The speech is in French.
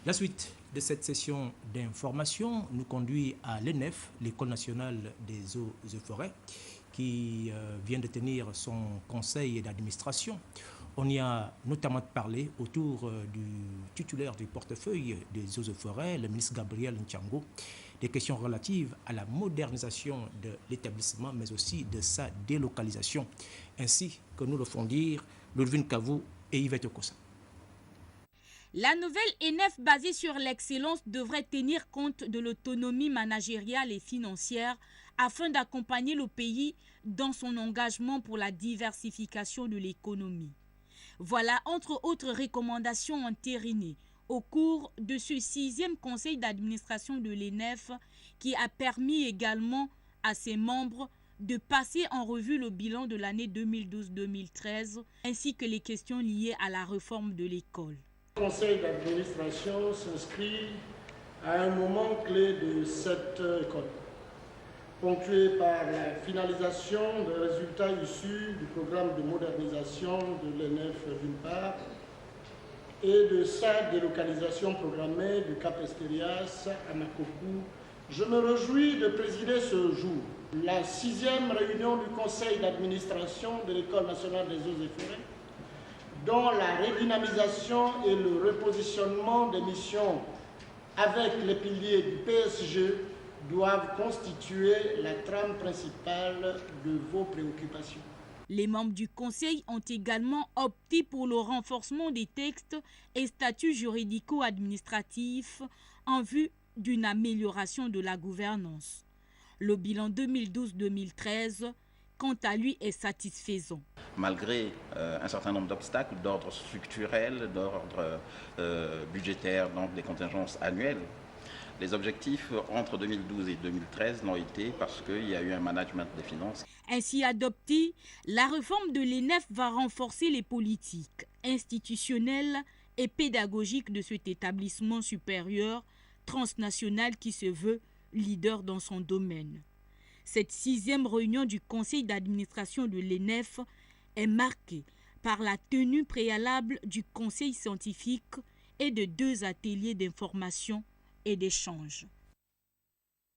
La suite de cette session d'information nous conduit à l'ENEF, l'École nationale des eaux et forêts, qui vient de tenir son conseil d'administration. On y a notamment parlé autour du titulaire du portefeuille des eaux et forêts, le ministre Gabriel Nthiango, des questions relatives à la modernisation de l'établissement, mais aussi de sa délocalisation, ainsi que nous le font dire Ludwin Kavou et Yvette Kossa. La nouvelle ENEF basée sur l'excellence devrait tenir compte de l'autonomie managériale et financière afin d'accompagner le pays dans son engagement pour la diversification de l'économie. Voilà entre autres recommandations entérinées au cours de ce 6e conseil d'administration de l'ENEF qui a permis également à ses membres de passer en revue le bilan de l'année 2012-2013 ainsi que les questions liées à la réforme de l'école. Le conseil d'administration s'inscrit à un moment clé de cette école, ponctué par la finalisation des résultats issus du programme de modernisation de l'ENEF d'une part et de sa délocalisation programmée de Cap Esterias à Makopou. Je me réjouis de présider ce jour la 6e réunion du conseil d'administration de l'École nationale des eaux et forêts, dont la redynamisation et le repositionnement des missions avec les piliers du PSG doivent constituer la trame principale de vos préoccupations. Les membres du Conseil ont également opté pour le renforcement des textes et statuts juridico-administratifs en vue d'une amélioration de la gouvernance. Le bilan 2012-2013 quant à lui, est satisfaisant. Malgré un certain nombre d'obstacles d'ordre structurel, d'ordre budgétaire, donc des contingences annuelles, les objectifs entre 2012 et 2013 l'ont été parce qu'il y a eu un management des finances. Ainsi adoptée, la réforme de l'ENEF va renforcer les politiques institutionnelles et pédagogiques de cet établissement supérieur transnational qui se veut leader dans son domaine. Cette 6e réunion du conseil d'administration de l'ENEF est marquée par la tenue préalable du conseil scientifique et de 2 ateliers d'information et d'échange.